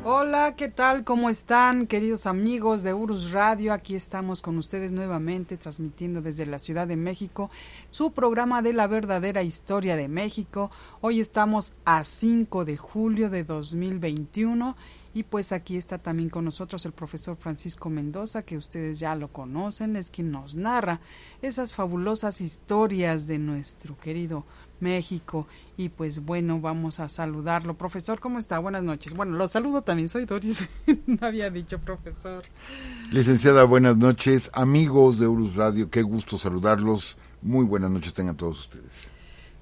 Hola, ¿qué tal? ¿Cómo están, queridos amigos de Urus Radio? Aquí estamos con ustedes nuevamente transmitiendo desde la Ciudad de México su programa de la verdadera historia de México. Hoy estamos a 5 de julio de 2021 y pues aquí está también con nosotros el profesor Francisco Mendoza, que ustedes ya lo conocen, es quien nos narra esas fabulosas historias de nuestro querido México. Y pues bueno, vamos a saludarlo. Profesor, ¿cómo está? Buenas noches. Bueno, lo saludo también, soy Doris. No había dicho profesor. Licenciada, buenas noches. Amigos de Urus Radio, qué gusto saludarlos. Muy buenas noches tengan todos ustedes.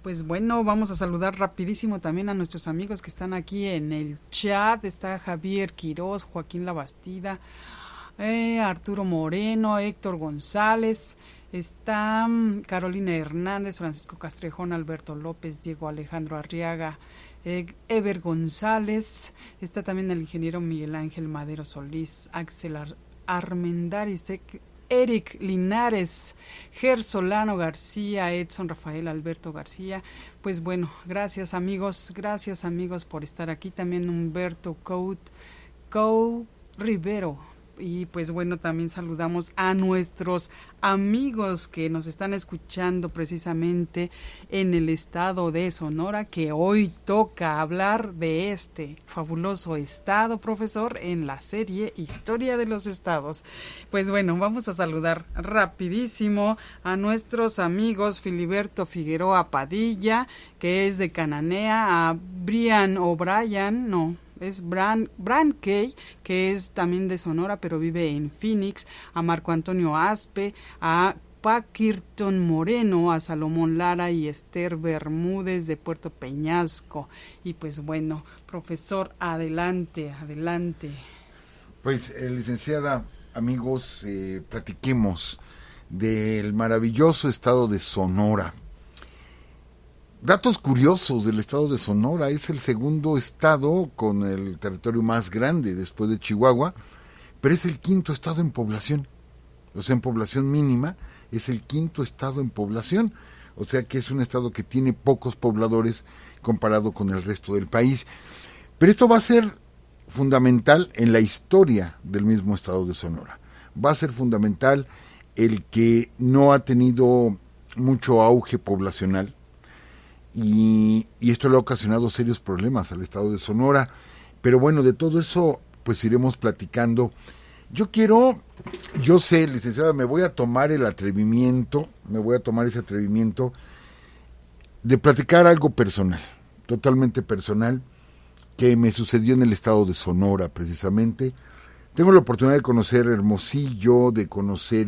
Pues bueno, vamos a saludar rapidísimo también a nuestros amigos que están aquí en el chat. Está Javier Quirós, Joaquín Labastida, Arturo Moreno, Héctor González, está Carolina Hernández, Francisco Castrejón, Alberto López, Diego Alejandro Arriaga, Ever González, está también el ingeniero Miguel Ángel Madero Solís, Axel Armendáriz, Eric Linares, Ger Solano García, Edson Rafael Alberto García. Pues bueno, gracias amigos por estar aquí. También Humberto Cou Rivero. Y pues bueno, también saludamos a nuestros amigos que nos están escuchando precisamente en el estado de Sonora, que hoy toca hablar de este fabuloso estado, profesor, en la serie Historia de los Estados. Pues bueno, vamos a saludar rapidísimo a nuestros amigos Filiberto Figueroa Padilla, que es de Cananea, a Brian O'Brien, es Bran Kay, que es también de Sonora, pero vive en Phoenix, a Marco Antonio Aspe, a Paquirton Moreno, a Salomón Lara y Esther Bermúdez de Puerto Peñasco. Y pues bueno, profesor, adelante. Pues, licenciada, amigos, platiquemos del maravilloso estado de Sonora. Datos curiosos del estado de Sonora: es el segundo estado con el territorio más grande después de Chihuahua, pero es el quinto estado en población. O sea, en población mínima, es el quinto estado en población. O sea que es un estado que tiene pocos pobladores comparado con el resto del país. Pero esto va a ser fundamental en la historia del mismo estado de Sonora. Va a ser fundamental el que no ha tenido mucho auge poblacional. Y esto le ha ocasionado serios problemas al estado de Sonora. Pero bueno, de todo eso pues iremos platicando. Yo sé, licenciada, me voy a tomar ese atrevimiento de platicar algo personal, totalmente personal, que me sucedió en el estado de Sonora precisamente. Tengo la oportunidad de conocer Hermosillo, de conocer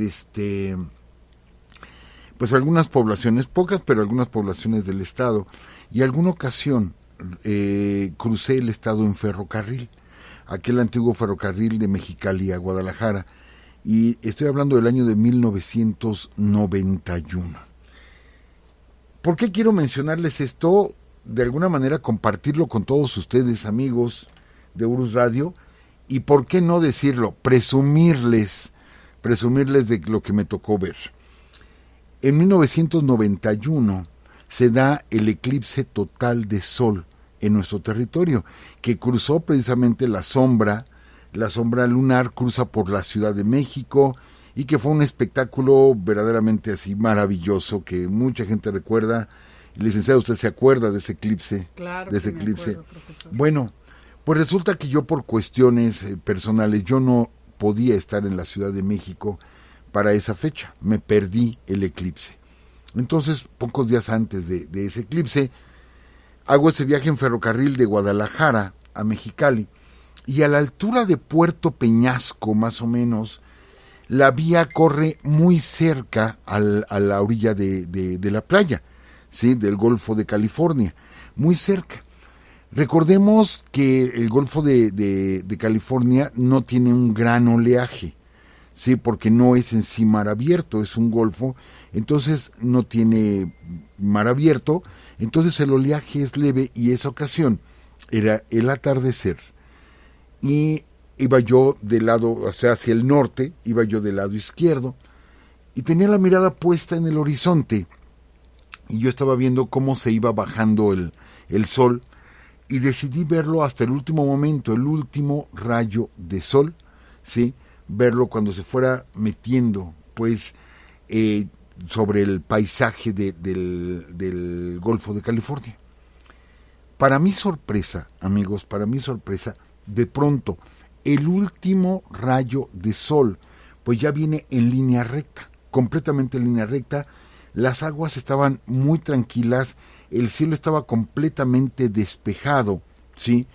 pues algunas poblaciones, pocas, pero algunas poblaciones del estado, y alguna ocasión crucé el estado en ferrocarril, aquel antiguo ferrocarril de Mexicali a Guadalajara, y estoy hablando del año de 1991. ¿Por qué quiero mencionarles esto? De alguna manera compartirlo con todos ustedes, amigos de Urus Radio, y por qué no decirlo, presumirles de lo que me tocó ver. En 1991 se da el eclipse total de sol en nuestro territorio, que cruzó precisamente la sombra lunar, cruza por la Ciudad de México, y que fue un espectáculo verdaderamente así maravilloso, que mucha gente recuerda. Licenciado, ¿usted se acuerda de ese eclipse? Claro, de ese me eclipse. acuerdo, profesor. Bueno, pues resulta que yo, por cuestiones personales, yo no podía estar en la Ciudad de México para esa fecha, me perdí el eclipse. Entonces, pocos días antes de ese eclipse, hago ese viaje en ferrocarril de Guadalajara a Mexicali, y a la altura de Puerto Peñasco, más o menos, la vía corre muy cerca a la orilla de la playa, ¿sí?, del Golfo de California, muy cerca. Recordemos que el Golfo de California no tiene un gran oleaje, sí, porque no es en sí mar abierto, es un golfo, entonces no tiene mar abierto, entonces el oleaje es leve, y esa ocasión era el atardecer, y iba yo del lado, o sea, hacia el norte, iba yo del lado izquierdo, y tenía la mirada puesta en el horizonte, y yo estaba viendo cómo se iba bajando el sol, y decidí verlo hasta el último momento, el último rayo de sol, ¿sí? Verlo cuando se fuera metiendo, pues, sobre el paisaje del Golfo de California. Para mi sorpresa, amigos, para mi sorpresa, de pronto, el último rayo de sol, pues ya viene en línea recta, completamente en línea recta. Las aguas estaban muy tranquilas, el cielo estaba completamente despejado, ¿sí?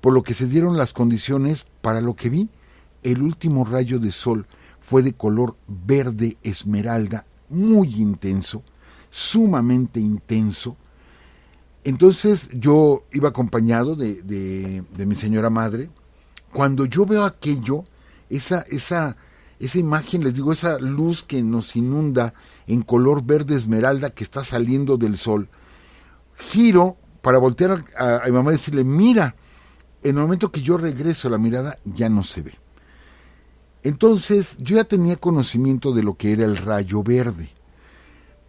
Por lo que se dieron las condiciones para lo que vi. El último rayo de sol fue de color verde esmeralda, muy intenso, sumamente intenso. Entonces yo iba acompañado de mi señora madre. Cuando yo veo aquello, esa imagen, les digo, esa luz que nos inunda en color verde esmeralda que está saliendo del sol, giro para voltear a mi mamá y decirle, mira, en el momento que yo regreso la mirada ya no se ve. Entonces yo ya tenía conocimiento de lo que era el rayo verde,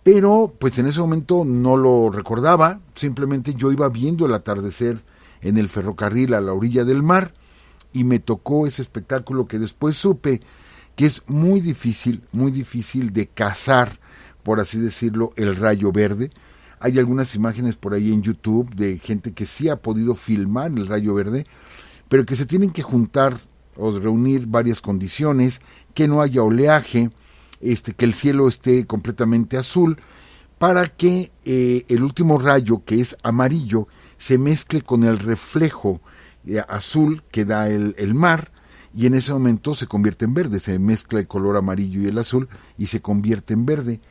pero pues en ese momento no lo recordaba, simplemente yo iba viendo el atardecer en el ferrocarril a la orilla del mar y me tocó ese espectáculo que después supe que es muy difícil de cazar, por así decirlo, el rayo verde. Hay algunas imágenes por ahí en YouTube de gente que sí ha podido filmar el rayo verde, pero que se tienen que juntar o reunir varias condiciones, que no haya oleaje, que el cielo esté completamente azul, para que el último rayo, que es amarillo, se mezcle con el reflejo azul que da el mar, y en ese momento se convierte en verde, se mezcla el color amarillo y el azul y se convierte en verde.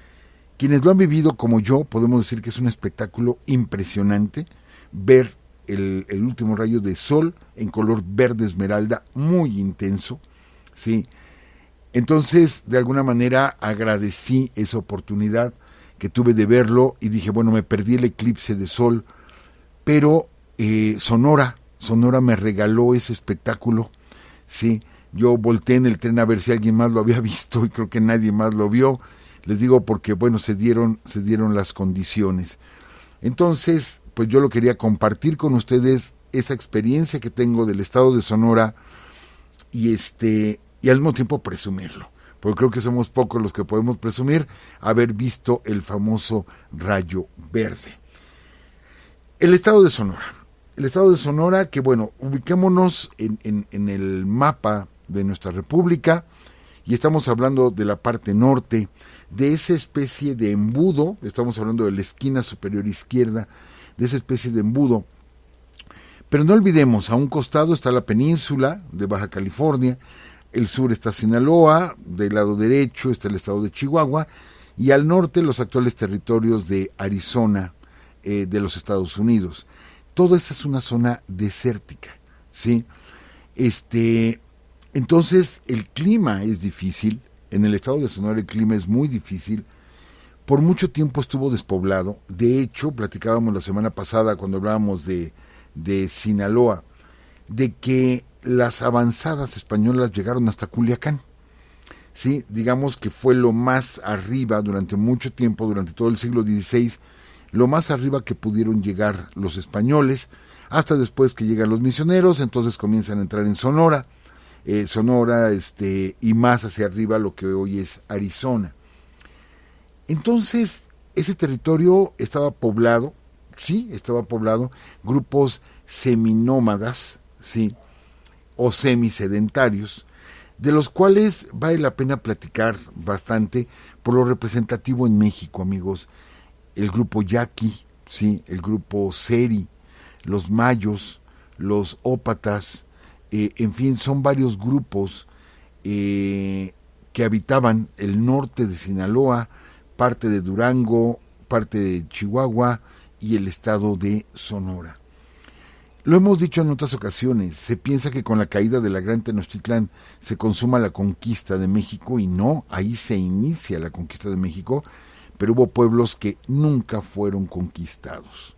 Quienes lo han vivido como yo, podemos decir que es un espectáculo impresionante ver el último rayo de sol en color verde esmeralda, muy intenso, ¿sí? Entonces, de alguna manera, agradecí esa oportunidad que tuve de verlo y dije, bueno, me perdí el eclipse de sol, pero Sonora me regaló ese espectáculo, ¿sí? Yo volteé en el tren a ver si alguien más lo había visto y creo que nadie más lo vio. Les digo porque, bueno, se dieron las condiciones. Entonces, pues yo lo quería compartir con ustedes, esa experiencia que tengo del estado de Sonora y al mismo tiempo presumirlo, porque creo que somos pocos los que podemos presumir haber visto el famoso rayo verde. El estado de Sonora, que bueno, ubiquémonos en el mapa de nuestra república y estamos hablando de la parte norte, de esa especie de embudo, estamos hablando de la esquina superior izquierda, de esa especie de embudo. Pero no olvidemos, a un costado está la península de Baja California, el sur está Sinaloa, del lado derecho está el estado de Chihuahua, y al norte los actuales territorios de Arizona, de los Estados Unidos. Toda esa es una zona desértica, ¿sí? Entonces el clima es difícil, en el estado de Sonora el clima es muy difícil, por mucho tiempo estuvo despoblado. De hecho, platicábamos la semana pasada cuando hablábamos de Sinaloa, de que las avanzadas españolas llegaron hasta Culiacán. Sí, digamos que fue lo más arriba durante mucho tiempo, durante todo el siglo XVI, lo más arriba que pudieron llegar los españoles, hasta después que llegan los misioneros, entonces comienzan a entrar en Sonora, y más hacia arriba lo que hoy es Arizona. Entonces, ese territorio estaba poblado, grupos seminómadas, sí, o semisedentarios, de los cuales vale la pena platicar bastante por lo representativo en México, amigos. El grupo Yaqui, sí, el grupo Seri, los mayos, los ópatas, en fin, son varios grupos que habitaban el norte de Sinaloa, parte de Durango, parte de Chihuahua y el estado de Sonora. Lo hemos dicho en otras ocasiones, se piensa que con la caída de la Gran Tenochtitlán se consuma la conquista de México y no, ahí se inicia la conquista de México, pero hubo pueblos que nunca fueron conquistados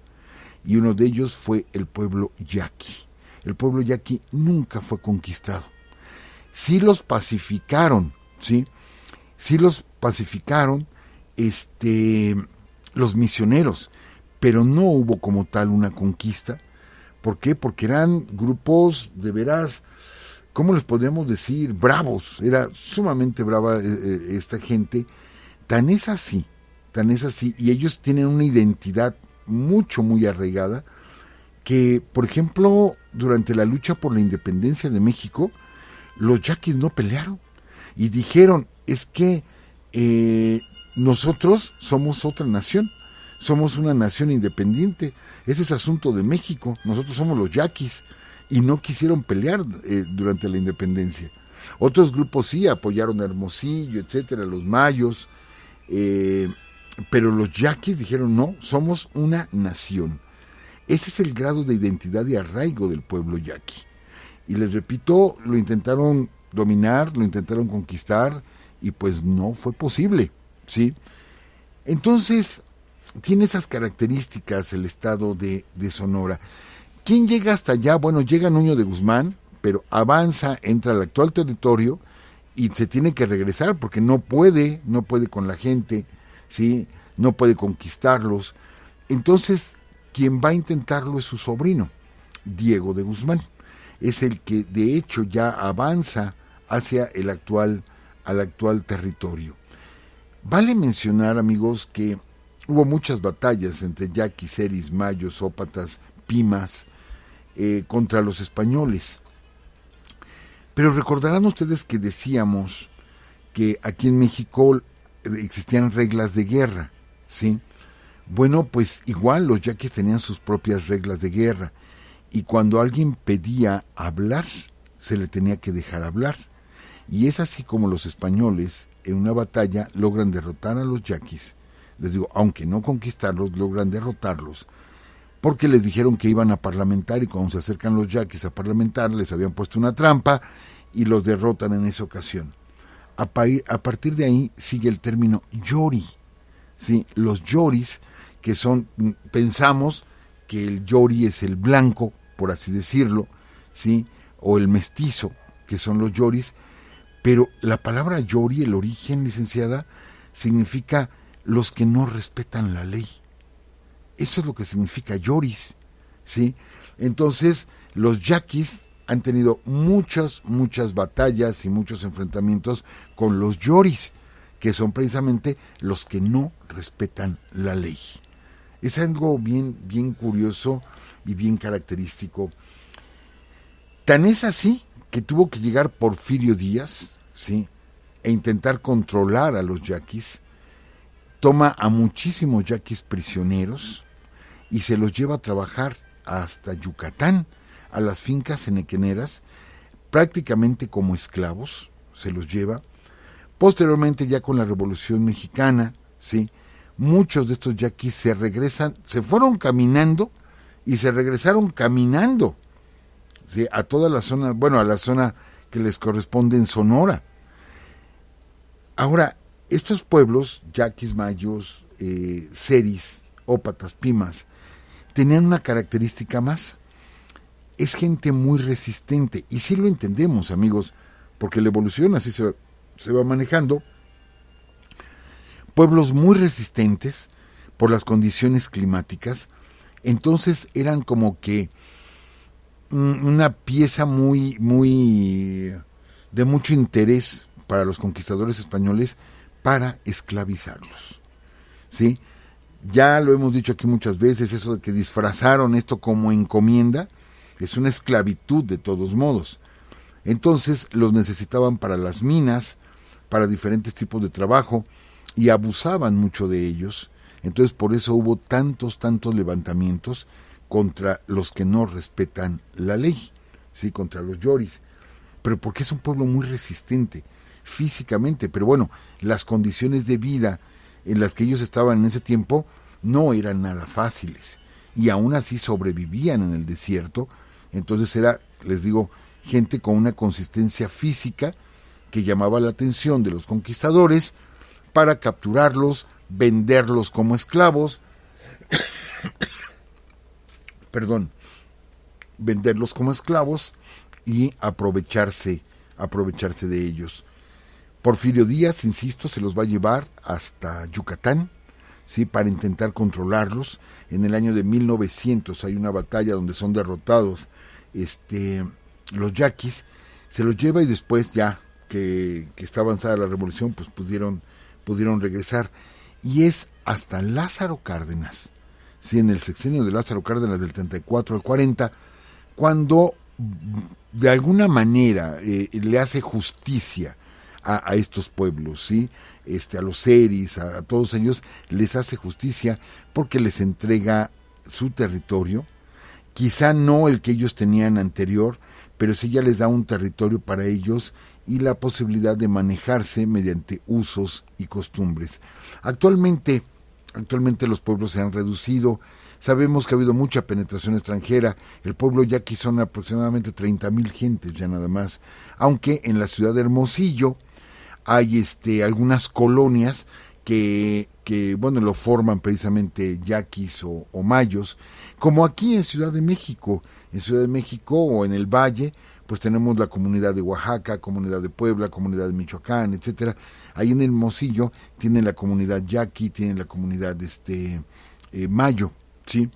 y uno de ellos fue el pueblo Yaqui. El pueblo Yaqui nunca fue conquistado. Sí los pacificaron, ¿sí? Sí los pacificaron los misioneros, pero no hubo como tal una conquista, ¿Por qué? Porque eran grupos de veras, ¿cómo les podríamos decir? Bravos, era sumamente brava esta gente. Tan es así, y ellos tienen una identidad muy arraigada, que, por ejemplo, durante la lucha por la independencia de México, los yaquis no pelearon y dijeron, es que nosotros somos otra nación, somos una nación independiente, ese es asunto de México, nosotros somos los yaquis, y no quisieron pelear durante la independencia. Otros grupos sí apoyaron a Hermosillo, etcétera, los mayos, pero los yaquis dijeron, no, somos una nación. Ese es el grado de identidad y arraigo del pueblo yaqui. Y les repito, lo intentaron dominar, lo intentaron conquistar, y pues no fue posible, ¿sí? Entonces, tiene esas características el estado de Sonora. ¿Quién llega hasta allá? Bueno, llega Nuño de Guzmán, pero avanza, entra al actual territorio y se tiene que regresar porque no puede con la gente, ¿sí? No puede conquistarlos. Entonces, quien va a intentarlo es su sobrino, Diego de Guzmán. Es el que de hecho ya avanza hacia al actual territorio. Vale mencionar, amigos, que hubo muchas batallas entre yaquis, seris, mayos, ópatas, pimas, contra los españoles. Pero recordarán ustedes que decíamos que aquí en México existían reglas de guerra, ¿sí? Bueno, pues igual los yaquis tenían sus propias reglas de guerra, y cuando alguien pedía hablar, se le tenía que dejar hablar. Y es así como los españoles en una batalla logran derrotar a los yaquis. Les digo, aunque no conquistarlos, logran derrotarlos, porque les dijeron que iban a parlamentar, y cuando se acercan los yaquis a parlamentar, les habían puesto una trampa y los derrotan en esa ocasión. A partir de ahí sigue el término yori, ¿sí? Los yoris, que son, pensamos que el yori es el blanco, por así decirlo, ¿sí? O el mestizo, que son los yoris, pero la palabra yori, el origen, licenciada, significa los que no respetan la ley. Eso es lo que significa yoris, ¿sí? Entonces, los yaquis han tenido muchas batallas y muchos enfrentamientos con los yoris, que son precisamente los que no respetan la ley. Es algo bien curioso y bien característico. Tan es así que tuvo que llegar Porfirio Díaz, ¿sí? E intentar controlar a los yaquis. Toma a muchísimos yaquis prisioneros y se los lleva a trabajar hasta Yucatán, a las fincas henequeneras, prácticamente como esclavos, se los lleva. Posteriormente, ya con la Revolución Mexicana, ¿sí? Muchos de estos yaquis se fueron caminando y se regresaron caminando, ¿sí? A toda la zona, a la zona que les corresponde en Sonora. Ahora, estos pueblos, yaquis, mayos, seris, ópatas, pimas, tenían una característica más. Es gente muy resistente, y sí lo entendemos, amigos, porque la evolución así se va manejando. Pueblos muy resistentes por las condiciones climáticas, entonces eran como que una pieza muy de mucho interés para los conquistadores españoles para esclavizarlos, ¿sí? Ya lo hemos dicho aquí muchas veces, eso de que disfrazaron esto como encomienda, es una esclavitud de todos modos. Entonces los necesitaban para las minas, para diferentes tipos de trabajo, y abusaban mucho de ellos. Entonces por eso hubo tantos levantamientos contra los que no respetan la ley, ¿sí? Contra los yoris. Pero porque es un pueblo muy resistente físicamente, pero bueno, las condiciones de vida en las que ellos estaban en ese tiempo no eran nada fáciles, y aún así sobrevivían en el desierto. Entonces era, les digo, gente con una consistencia física que llamaba la atención de los conquistadores para capturarlos, venderlos como esclavos, venderlos como esclavos y aprovecharse de ellos. Porfirio Díaz, insisto, se los va a llevar hasta Yucatán, ¿sí? Para intentar controlarlos. En el año de 1900 hay una batalla donde son derrotados los yaquis, se los lleva y después ya que está avanzada la revolución, pues pudieron regresar. Y es hasta Lázaro Cárdenas, ¿sí? En el sexenio de Lázaro Cárdenas del 34 al 40, cuando de alguna manera le hace justicia a estos pueblos, ¿sí? A los seris, a todos ellos, les hace justicia porque les entrega su territorio, quizá no el que ellos tenían anterior, pero sí ya les da un territorio para ellos y la posibilidad de manejarse mediante usos y costumbres. Actualmente los pueblos se han reducido. Sabemos que ha habido mucha penetración extranjera. El pueblo yaqui son aproximadamente 30,000 gentes ya nada más, aunque en la ciudad de Hermosillo hay algunas colonias que bueno, lo forman precisamente yaquis o mayos, como aquí en Ciudad de México. En Ciudad de México o en el Valle, pues tenemos la comunidad de Oaxaca, comunidad de Puebla, comunidad de Michoacán, etcétera. Ahí en Hermosillo tienen la comunidad yaqui, tienen la comunidad mayo, ¿sí?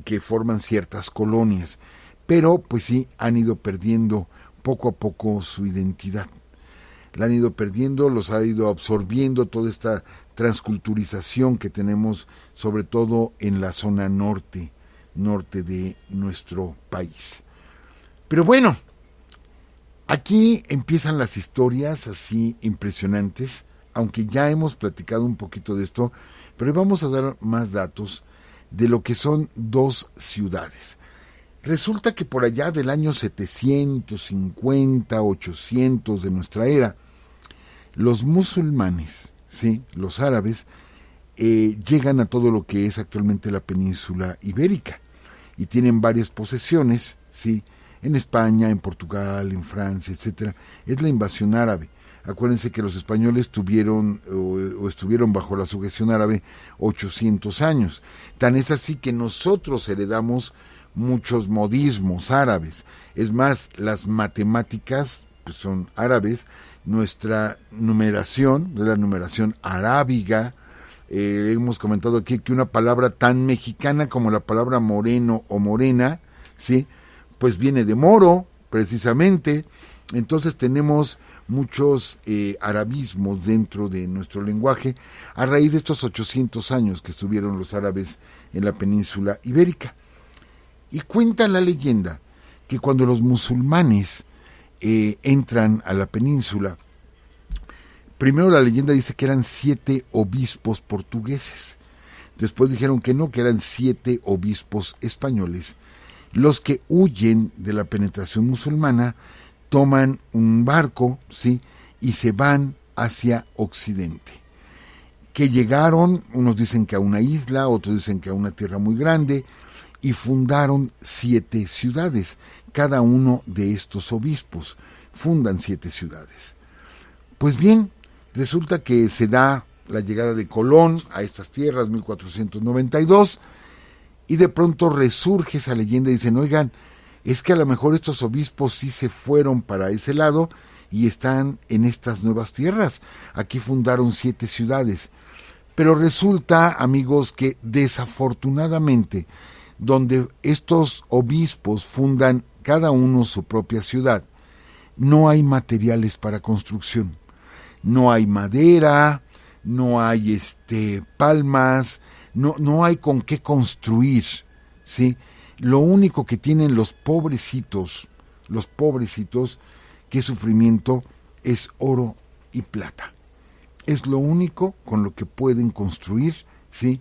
Que forman ciertas colonias, pero pues sí han ido perdiendo poco a poco su identidad. La han ido perdiendo, los ha ido absorbiendo toda esta transculturización que tenemos, sobre todo en la zona norte de nuestro país. Pero bueno, aquí empiezan las historias así impresionantes, aunque ya hemos platicado un poquito de esto, pero vamos a dar más datos de lo que son dos ciudades. Resulta que por allá del año 750, 800 de nuestra era, los musulmanes, ¿sí? Los árabes, llegan a todo lo que es actualmente la península ibérica y tienen varias posesiones, ¿sí? En España, en Portugal, en Francia, etcétera. Es la invasión árabe. Acuérdense que los españoles tuvieron o estuvieron bajo la sujeción árabe 800 años. Tan es así que nosotros heredamos muchos modismos árabes. Es más, las matemáticas pues son árabes. Nuestra numeración, la numeración arábiga, hemos comentado aquí que una palabra tan mexicana como la palabra moreno o morena, ¿sí? Pues viene de moro, precisamente. Entonces tenemos muchos arabismos dentro de nuestro lenguaje a raíz de estos 800 años que estuvieron los árabes en la península ibérica. Y cuenta la leyenda que cuando los musulmanes entran a la península, primero la leyenda dice que eran 7 obispos portugueses, después dijeron que no, que eran 7 obispos españoles, los que huyen de la penetración musulmana, toman un barco, ¿sí? Y se van hacia Occidente, que llegaron, unos dicen que a una isla, otros dicen que a una tierra muy grande, y fundaron 7 ciudades. Cada uno de estos obispos fundan 7 ciudades. Pues bien, resulta que se da la llegada de Colón a estas tierras, 1492, y de pronto resurge esa leyenda y dicen, oigan, es que a lo mejor estos obispos sí se fueron para ese lado y están en estas nuevas tierras. Aquí fundaron 7 ciudades. Pero resulta, amigos, que desafortunadamente, donde estos obispos fundan cada uno su propia ciudad, no hay materiales para construcción. No hay madera, no hay palmas, no hay con qué construir, ¿sí? Lo único que tienen los pobrecitos, qué sufrimiento, es oro y plata. Es lo único con lo que pueden construir, ¿sí?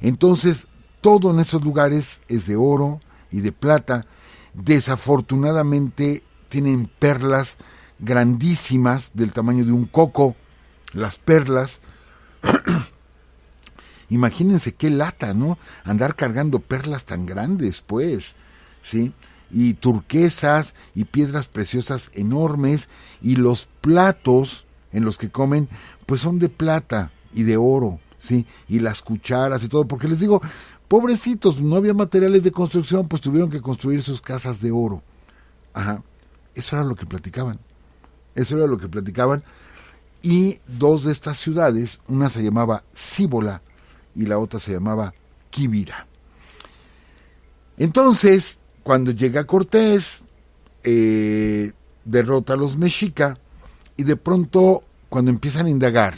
Entonces, todo en esos lugares es de oro y de plata. Desafortunadamente tienen perlas grandísimas del tamaño de un coco, las perlas. Imagínense qué lata, ¿no? Andar cargando perlas tan grandes, pues, ¿sí? Y turquesas y piedras preciosas enormes, y los platos en los que comen, pues son de plata y de oro, ¿sí? Y las cucharas y todo, porque les digo, pobrecitos, no había materiales de construcción, pues tuvieron que construir sus casas de oro. Ajá, eso era lo que platicaban. Y 2 de estas ciudades, una se llamaba Cíbola y la otra se llamaba Quivira. Entonces, cuando llega Cortés, derrota a los mexica, y de pronto, cuando empiezan a indagar,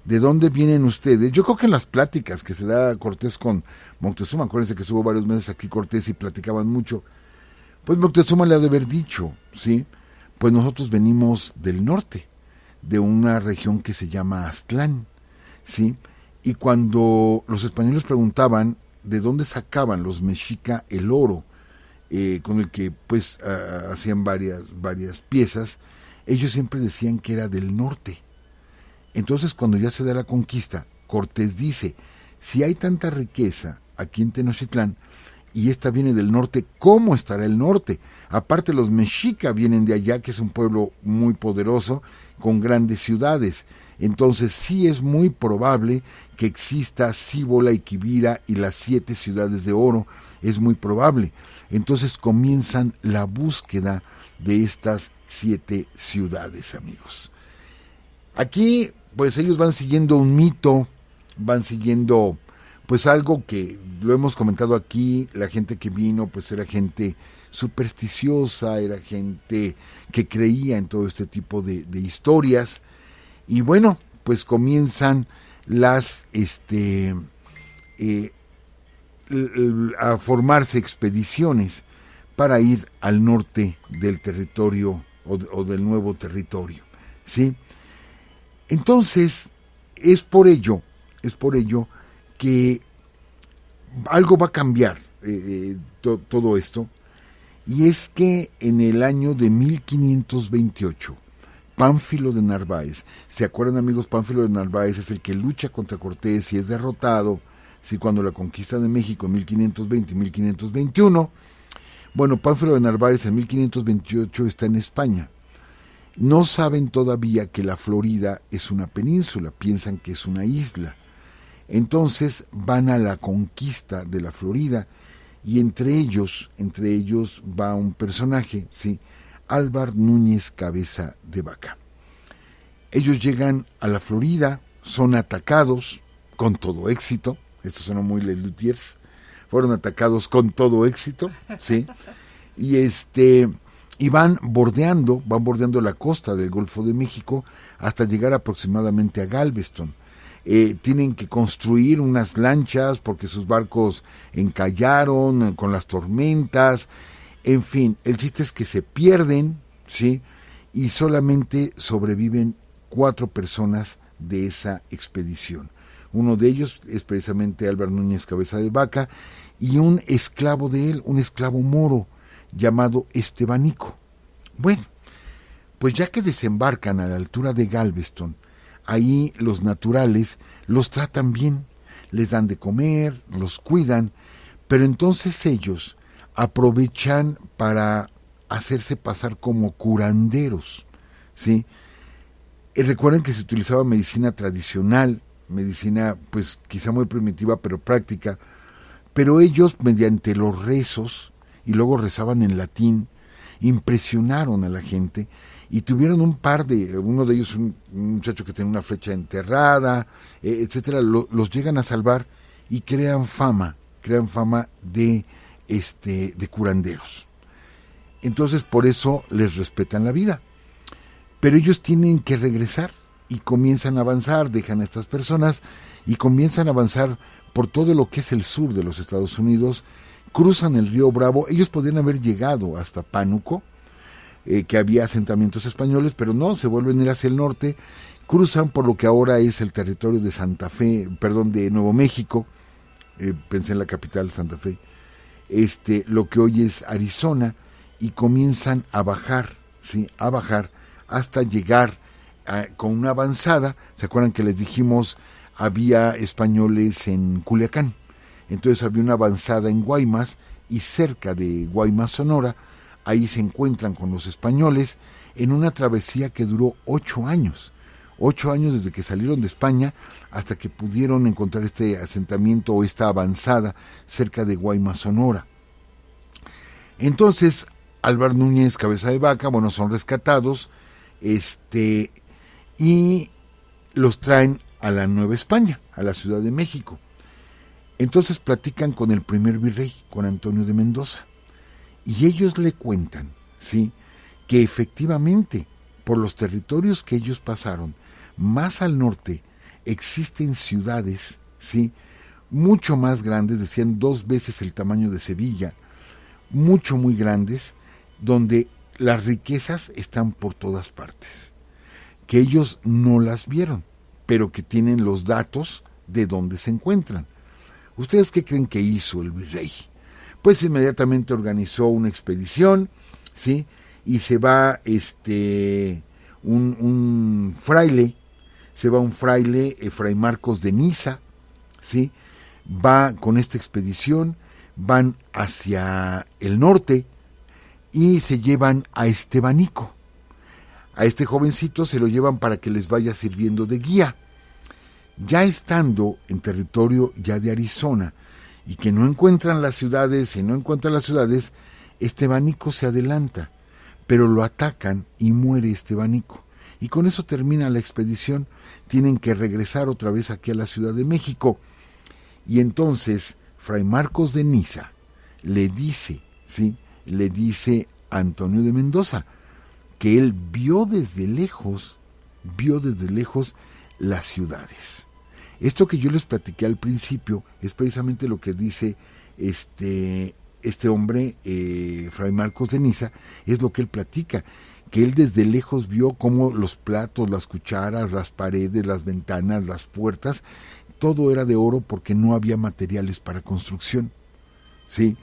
¿de dónde vienen ustedes? Yo creo que en las pláticas que se da Cortés con Moctezuma, acuérdense que estuvo varios meses aquí Cortés y platicaban mucho, pues Moctezuma le ha de haber dicho, ¿sí? Pues nosotros venimos del norte, de una región que se llama Aztlán, ¿sí? Y cuando los españoles preguntaban de dónde sacaban los mexica el oro, con el que pues hacían varias piezas, ellos siempre decían que era del norte. Entonces, cuando ya se da la conquista, Cortés dice, si hay tanta riqueza aquí en Tenochtitlán, y esta viene del norte, ¿cómo estará el norte? Aparte, los mexica vienen de allá, que es un pueblo muy poderoso, con grandes ciudades. Entonces, sí es muy probable que exista Cíbola y Quivira y las 7 ciudades de oro, es muy probable. Entonces comienzan la búsqueda de estas 7 ciudades, amigos. Aquí, pues ellos van siguiendo un mito, van siguiendo pues algo que lo hemos comentado aquí, la gente que vino pues era gente supersticiosa, era gente que creía en todo este tipo de historias, y bueno, pues comienzan las a formarse expediciones para ir al norte del territorio o del nuevo territorio, ¿sí? Entonces, es por ello que algo va a cambiar todo esto, y es que en el año de 1528, Pánfilo de Narváez, ¿se acuerdan, amigos? Pánfilo de Narváez es el que lucha contra Cortés y es derrotado, ¿sí? Cuando la conquista de México en 1520 y 1521, bueno, Pánfilo de Narváez en 1528 está en España. No saben todavía que la Florida es una península, piensan que es una isla. Entonces van a la conquista de la Florida, y entre ellos va un personaje, ¿sí? Álvar Núñez Cabeza de Vaca. Ellos llegan a la Florida, son atacados con todo éxito. Esto sonó muy Les Luthiers. Fueron atacados con todo éxito, ¿sí? Y van bordeando la costa del Golfo de México hasta llegar aproximadamente a Galveston. Tienen que construir unas lanchas porque sus barcos encallaron con las tormentas. En fin, el chiste es que se pierden, ¿sí? Y solamente sobreviven 4 personas de esa expedición. Uno de ellos es precisamente Álvar Núñez Cabeza de Vaca, y un esclavo de él, un esclavo moro llamado Estebanico. Bueno, pues ya que desembarcan a la altura de Galveston, ahí los naturales los tratan bien, les dan de comer, los cuidan, pero entonces ellos aprovechan para hacerse pasar como curanderos, ¿sí? Y recuerden que se utilizaba medicina tradicional, medicina pues quizá muy primitiva pero práctica, pero ellos mediante los rezos, y luego rezaban en latín, impresionaron a la gente, y tuvieron uno de ellos, un muchacho que tenía una flecha enterrada, etcétera, los llegan a salvar y crean fama de curanderos. Entonces por eso les respetan la vida. Pero ellos tienen que regresar y comienzan a avanzar, dejan a estas personas y comienzan a avanzar por todo lo que es el sur de los Estados Unidos, cruzan el río Bravo. Ellos podrían haber llegado hasta Pánuco, que había asentamientos españoles, pero no, se vuelven a ir hacia el norte, cruzan por lo que ahora es el territorio de de Nuevo México, pensé en la capital, Santa Fe, lo que hoy es Arizona, y comienzan a bajar, ¿sí? A bajar hasta llegar con una avanzada. ¿Se acuerdan que les dijimos había españoles en Culiacán? Entonces había una avanzada en Guaymas, y cerca de Guaymas, Sonora, ahí se encuentran con los españoles en una travesía que duró 8 años. 8 años desde que salieron de España hasta que pudieron encontrar este asentamiento o esta avanzada cerca de Guaymas, Sonora. Entonces, Álvar Núñez Cabeza de Vaca, bueno, son rescatados, y los traen a la Nueva España, a la Ciudad de México. Entonces platican con el primer virrey, con Antonio de Mendoza, y ellos le cuentan, ¿sí?, que efectivamente por los territorios que ellos pasaron, más al norte, existen ciudades, ¿sí?, mucho más grandes, decían 2 veces el tamaño de Sevilla, muy grandes, donde las riquezas están por todas partes, que ellos no las vieron, pero que tienen los datos de dónde se encuentran. ¿Ustedes qué creen que hizo el virrey? Pues inmediatamente organizó una expedición, ¿sí?, y se va un fraile, Fray Marcos de Niza, ¿sí?, va con esta expedición, van hacia el norte y se llevan a Estebanico. A este jovencito se lo llevan para que les vaya sirviendo de guía. Ya estando en territorio ya de Arizona y que no encuentran las ciudades, Estebanico se adelanta, pero lo atacan y muere Estebanico. Y con eso termina la expedición. Tienen que regresar otra vez aquí a la Ciudad de México. Y entonces Fray Marcos de Niza le dice a Antonio de Mendoza que él vio desde lejos las ciudades. Esto que yo les platiqué al principio es precisamente lo que dice este hombre, Fray Marcos de Niza, es lo que él platica, que él desde lejos vio cómo los platos, las cucharas, las paredes, las ventanas, las puertas, todo era de oro porque no había materiales para construcción, ¿sí?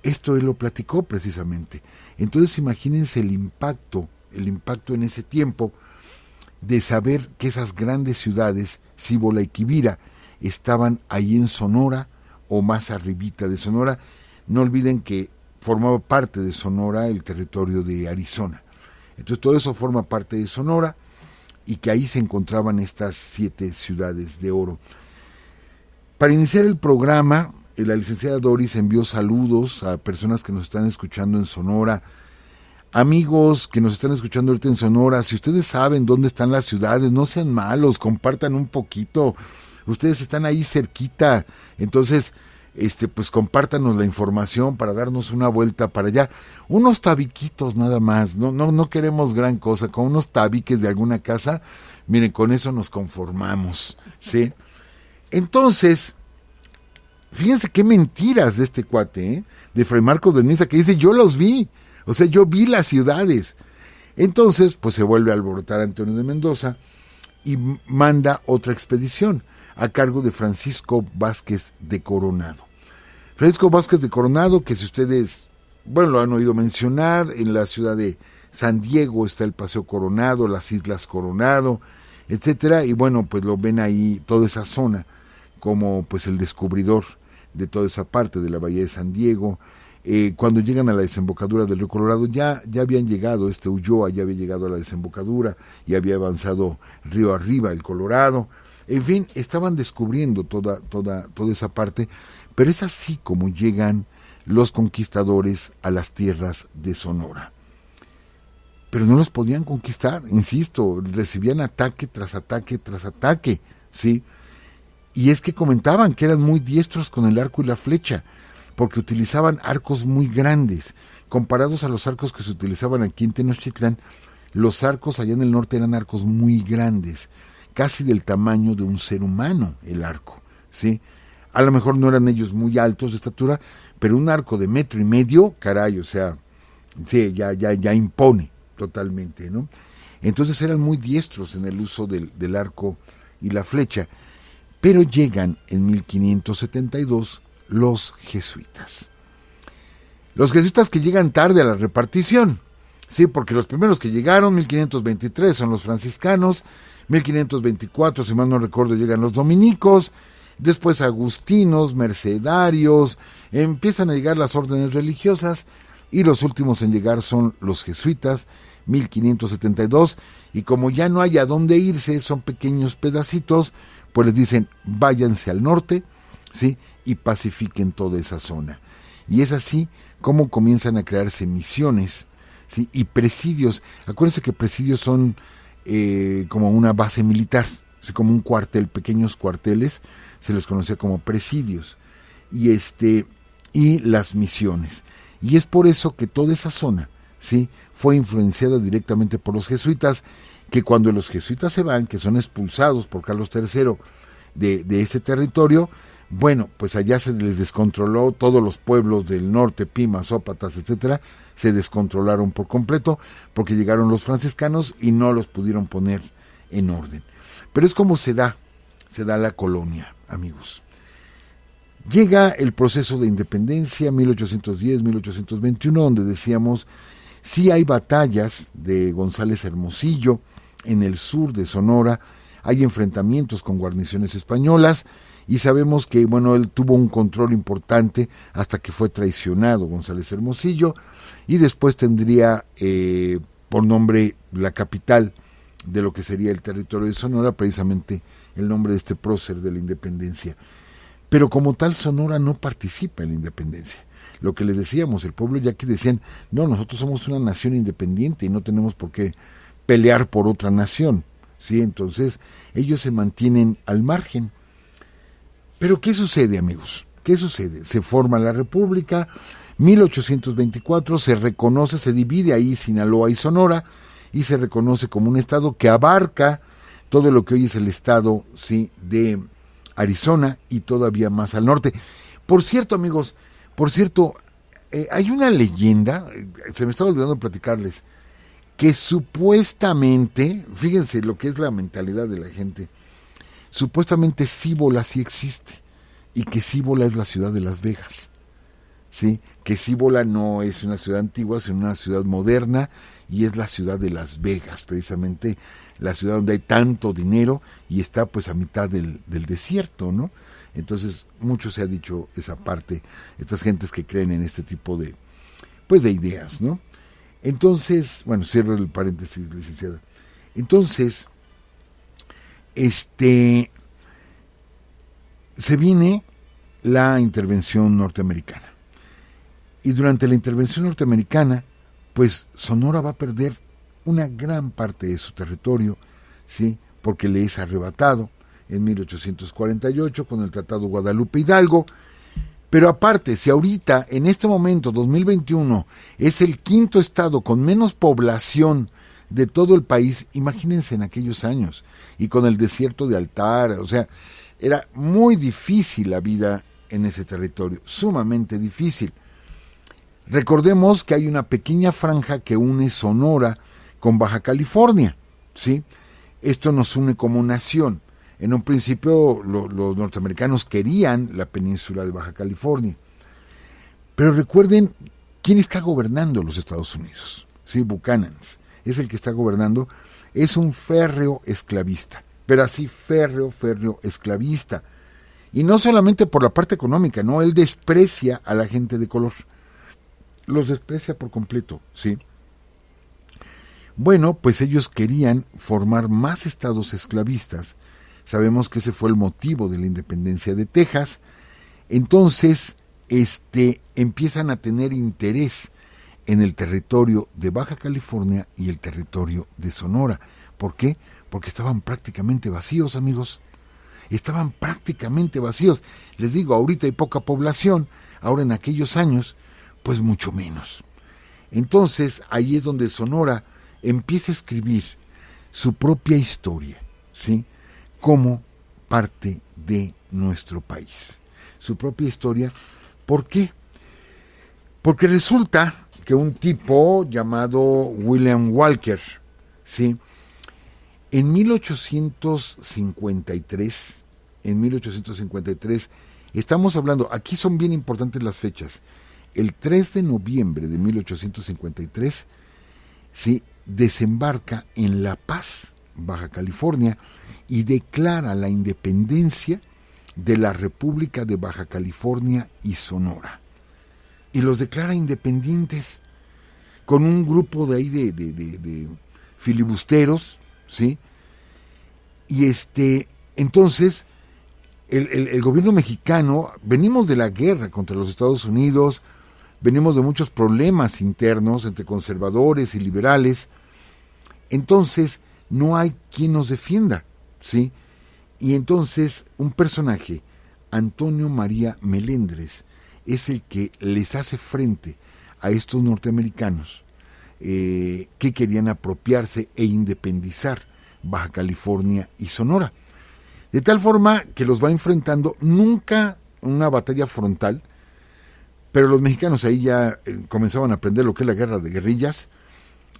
Esto él lo platicó precisamente. Entonces imagínense el impacto en ese tiempo de saber que esas grandes ciudades, Cibola y Quivira, estaban ahí en Sonora o más arribita de Sonora. No olviden que formaba parte de Sonora el territorio de Arizona. Entonces todo eso forma parte de Sonora y que ahí se encontraban estas 7 ciudades de oro. Para iniciar el programa, la licenciada Doris envió saludos a personas que nos están escuchando en Sonora. Amigos que nos están escuchando ahorita en Sonora, si ustedes saben dónde están las ciudades, no sean malos, compartan un poquito. Ustedes están ahí cerquita, entonces pues compártanos la información para darnos una vuelta para allá. Unos tabiquitos nada más, no queremos gran cosa, con unos tabiques de alguna casa, miren, con eso nos conformamos, ¿sí? Entonces, fíjense qué mentiras de este cuate, de Fray Marcos de Niza, que dice, yo los vi, o sea, yo vi las ciudades. Entonces, pues se vuelve a alborotar Antonio de Mendoza y manda otra expedición a cargo de Francisco Vázquez de Coronado. Francisco Vázquez de Coronado, que si ustedes, lo han oído mencionar, en la ciudad de San Diego está el Paseo Coronado, las Islas Coronado, etcétera, y pues lo ven ahí, toda esa zona, como pues el descubridor de toda esa parte de la Bahía de San Diego. Cuando llegan a la desembocadura del río Colorado, ya habían llegado, Ulloa ya había llegado a la desembocadura y había avanzado río arriba el Colorado. En fin, estaban descubriendo toda esa parte, pero es así como llegan los conquistadores a las tierras de Sonora. Pero no los podían conquistar, insisto, recibían ataque tras ataque tras ataque, ¿sí? Y es que comentaban que eran muy diestros con el arco y la flecha, porque utilizaban arcos muy grandes. Comparados a los arcos que se utilizaban aquí en Tenochtitlán, los arcos allá en el norte eran arcos muy grandes, casi del tamaño de un ser humano el arco, ¿sí? A lo mejor no eran ellos muy altos de estatura, pero un arco de 1.5 metros, caray, o sea, sí, ya impone totalmente, ¿no? Entonces eran muy diestros en el uso del arco y la flecha. Pero llegan en 1572 los jesuitas. Los jesuitas que llegan tarde a la repartición, sí, porque los primeros que llegaron, 1523, son los franciscanos, 1524, si mal no recuerdo, llegan los dominicos, después agustinos, mercedarios, empiezan a llegar las órdenes religiosas, y los últimos en llegar son los jesuitas, 1572, y como ya no hay a dónde irse, son pequeños pedacitos, pues les dicen, váyanse al norte, ¿sí? Y pacifiquen toda esa zona. Y es así como comienzan a crearse misiones, ¿sí? Y presidios. Acuérdense que presidios son como una base militar, ¿sí? Como un cuartel, pequeños cuarteles, se les conocía como presidios. y las Misiones. Y es por eso que toda esa zona, ¿sí?, fue influenciada directamente por los jesuitas, que cuando los jesuitas se van, que son expulsados por Carlos III de ese territorio, bueno, pues allá se les descontroló, todos los pueblos del norte, Pimas, Zópatas, etcétera, se descontrolaron por completo, porque llegaron los franciscanos y no los pudieron poner en orden. Pero es como se da la colonia, amigos. Llega el proceso de independencia, 1810-1821, donde decíamos, sí hay batallas de González Hermosillo en el sur de Sonora, hay enfrentamientos con guarniciones españolas, y sabemos que, bueno, él tuvo un control importante hasta que fue traicionado González Hermosillo, y después tendría por nombre la capital de lo que sería el territorio de Sonora, precisamente el nombre de este prócer de la independencia. Pero como tal, Sonora no participa en la independencia. Lo que les decíamos, el pueblo yaqui decían, no, nosotros somos una nación independiente y no tenemos por qué pelear por otra nación, ¿sí? Entonces, ellos se mantienen al margen. Pero ¿qué sucede, amigos? ¿Qué sucede? Se forma la República, 1824, se reconoce, se divide ahí Sinaloa y Sonora, y se reconoce como un estado que abarca todo lo que hoy es el estado, ¿sí?, de Arizona y todavía más al norte. Por cierto, amigos, hay una leyenda, se me estaba olvidando platicarles, que supuestamente, fíjense lo que es la mentalidad de la gente, supuestamente Cíbola sí existe, y que Cíbola es la ciudad de Las Vegas, ¿sí? Que Cíbola no es una ciudad antigua, sino una ciudad moderna, y es la ciudad de Las Vegas, precisamente la ciudad donde hay tanto dinero, y está pues a mitad del desierto, ¿no? Entonces, mucho se ha dicho esa parte, estas gentes que creen en este tipo de ideas, ¿no? Entonces, bueno, cierro el paréntesis, licenciada. Entonces, se viene la intervención norteamericana. Y durante la intervención norteamericana, pues Sonora va a perder una gran parte de su territorio, ¿sí?, porque le es arrebatado en 1848 con el Tratado Guadalupe Hidalgo. Pero aparte, si ahorita, en este momento, 2021, es el quinto estado con menos población de todo el país, imagínense en aquellos años, y con el desierto de Altar, o sea, era muy difícil la vida en ese territorio, sumamente difícil. Recordemos que hay una pequeña franja que une Sonora con Baja California, ¿sí? Esto nos une como nación. En un principio los norteamericanos querían la península de Baja California. Pero recuerden, ¿quién está gobernando los Estados Unidos? Sí, Buchanan es el que está gobernando. Es un férreo esclavista, pero así férreo esclavista. Y no solamente por la parte económica, no, él desprecia a la gente de color. Los desprecia por completo, ¿sí? Bueno, pues ellos querían formar más estados esclavistas. Sabemos que ese fue el motivo de la independencia de Texas. Entonces, empiezan a tener interés en el territorio de Baja California y el territorio de Sonora. ¿Por qué? Porque estaban prácticamente vacíos, amigos. Estaban prácticamente vacíos. Les digo, ahorita hay poca población, ahora en aquellos años, pues mucho menos. Entonces, ahí es donde Sonora empieza a escribir su propia historia, ¿sí?, como parte de nuestro país. Su propia historia. ¿Por qué? Porque resulta que un tipo llamado William Walker, ¿sí?, en 1853, estamos hablando, aquí son bien importantes las fechas, el 3 de noviembre de 1853, ¿sí?, desembarca en La Paz, Baja California, y declara la independencia de la República de Baja California y Sonora. Y los declara independientes con un grupo de ahí de filibusteros, ¿sí? Y entonces el gobierno mexicano, venimos de la guerra contra los Estados Unidos, venimos de muchos problemas internos entre conservadores y liberales, entonces no hay quien nos defienda, ¿sí? Y entonces un personaje Antonio María Melendres es el que les hace frente a estos norteamericanos que querían apropiarse e independizar Baja California y Sonora. De tal forma que los va enfrentando, nunca una batalla frontal, pero los mexicanos ahí ya comenzaban a aprender lo que es la guerra de guerrillas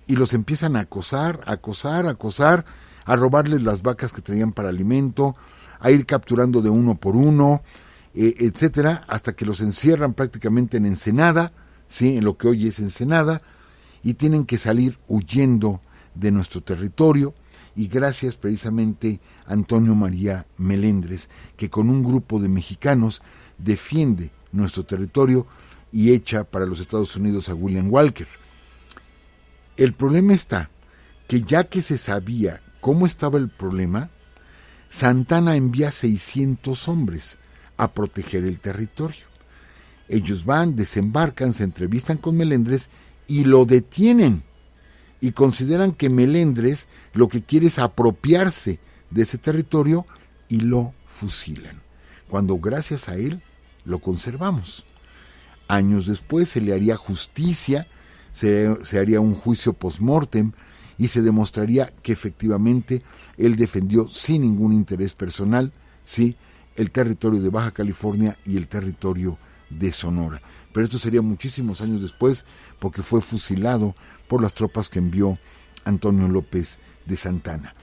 y los empiezan a acosar, a robarles las vacas que tenían para alimento, a ir capturando de uno por uno, etcétera, hasta que los encierran prácticamente en Ensenada, ¿sí? En lo que hoy es Ensenada, y tienen que salir huyendo de nuestro territorio, y gracias precisamente a Antonio María Melendres, que con un grupo de mexicanos defiende nuestro territorio y echa para los Estados Unidos a William Walker. El problema está que ya que se sabía cómo estaba el problema, Santana envía 600 hombres a proteger el territorio. Ellos van, desembarcan, se entrevistan con Melendres y lo detienen. Y consideran que Melendres lo que quiere es apropiarse de ese territorio y lo fusilan. Cuando gracias a él lo conservamos. Años después se le haría justicia, se haría un juicio post-mortem y se demostraría que efectivamente él defendió sin ningún interés personal, sí, el territorio de Baja California y el territorio de Sonora. Pero esto sería muchísimos años después porque fue fusilado por las tropas que envió Antonio López de Santana.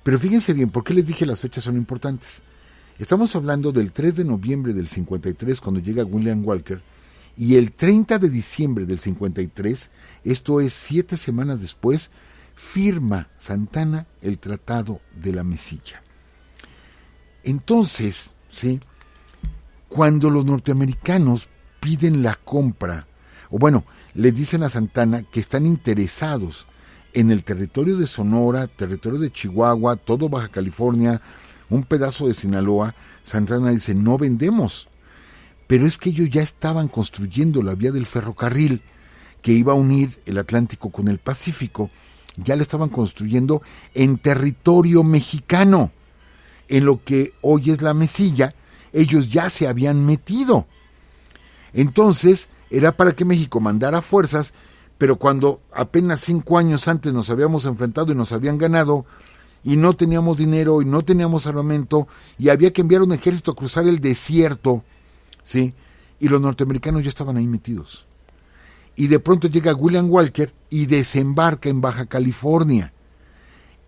Pero fíjense bien, ¿por qué les dije las fechas son importantes? Estamos hablando del 3 de noviembre del 53 cuando llega William Walker y el 30 de diciembre del 53, esto es 7 semanas después, firma Santana el Tratado de la Mesilla. Entonces, ¿sí? Cuando los norteamericanos piden la compra, o bueno, le dicen a Santana que están interesados en el territorio de Sonora, territorio de Chihuahua, todo Baja California, un pedazo de Sinaloa, Santana dice, no vendemos. Pero es que ellos ya estaban construyendo la vía del ferrocarril que iba a unir el Atlántico con el Pacífico, ya la estaban construyendo en territorio mexicano, en lo que hoy es la Mesilla, ellos ya se habían metido. Entonces, era para que México mandara fuerzas, pero cuando apenas 5 años antes nos habíamos enfrentado y nos habían ganado, y no teníamos dinero y no teníamos armamento, y había que enviar un ejército a cruzar el desierto, ¿sí? Y los norteamericanos ya estaban ahí metidos. Y de pronto llega William Walker y desembarca en Baja California.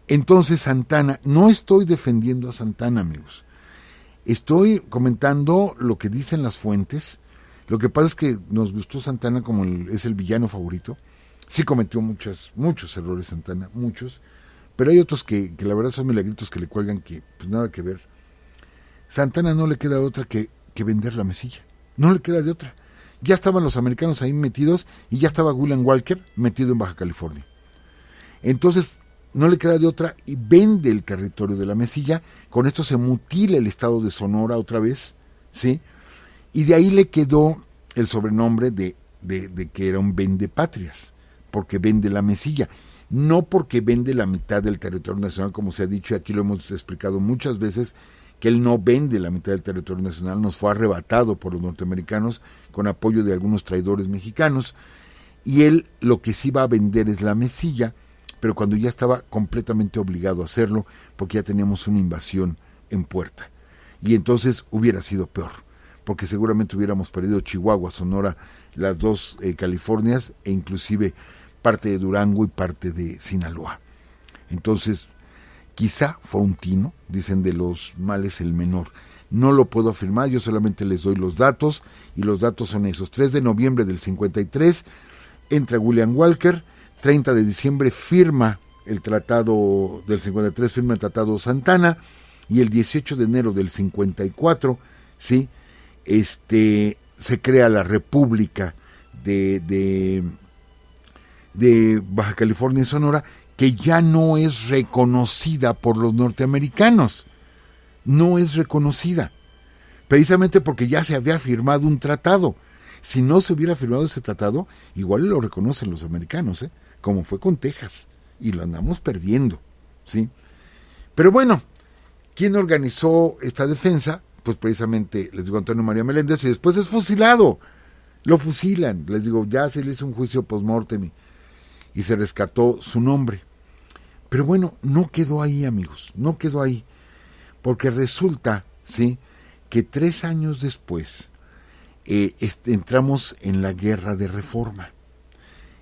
Entonces Santana, no estoy defendiendo a Santana, amigos, estoy comentando lo que dicen las fuentes. Lo que pasa es que nos gustó Santana como es el villano favorito. Sí cometió muchos errores Santana, muchos, pero hay otros que la verdad son milagritos que le cuelgan que pues nada que ver. Santana no le queda otra que vender la Mesilla, no le queda de otra. Ya estaban los americanos ahí metidos y ya estaba William Walker metido en Baja California. Entonces no le queda de otra y vende el territorio de la Mesilla. Con esto se mutila el estado de Sonora otra vez, ¿sí? Y de ahí le quedó el sobrenombre de que era un vendepatrias, porque vende la Mesilla, no porque vende la mitad del territorio nacional, como se ha dicho, y aquí lo hemos explicado muchas veces, que él no vende la mitad del territorio nacional, nos fue arrebatado por los norteamericanos con apoyo de algunos traidores mexicanos, y él lo que sí va a vender es la Mesilla, pero cuando ya estaba completamente obligado a hacerlo, porque ya teníamos una invasión en puerta, y entonces hubiera sido peor, porque seguramente hubiéramos perdido Chihuahua, Sonora, las dos Californias, e inclusive parte de Durango y parte de Sinaloa. Entonces, quizá fue un tino, dicen de los males el menor. No lo puedo afirmar, yo solamente les doy los datos, y los datos son esos. 3 de noviembre del 53, entra William Walker, 30 de diciembre firma el tratado del 53, firma el tratado Santana, y el 18 de enero del 54, ¿sí?, se crea la República de Baja California y Sonora, que ya no es reconocida por los norteamericanos, no es reconocida, precisamente porque ya se había firmado un tratado. Si no se hubiera firmado ese tratado, igual lo reconocen los americanos, como fue con Texas, y lo andamos perdiendo, ¿sí? Pero bueno, ¿quién organizó esta defensa? pues precisamente, les digo, Antonio María Meléndez, y después es fusilado. Lo fusilan, les digo, ya se le hizo un juicio post-mortem y se rescató su nombre. Pero bueno, no quedó ahí, amigos, no quedó ahí, porque resulta, ¿sí?, que 3 años después entramos en la Guerra de Reforma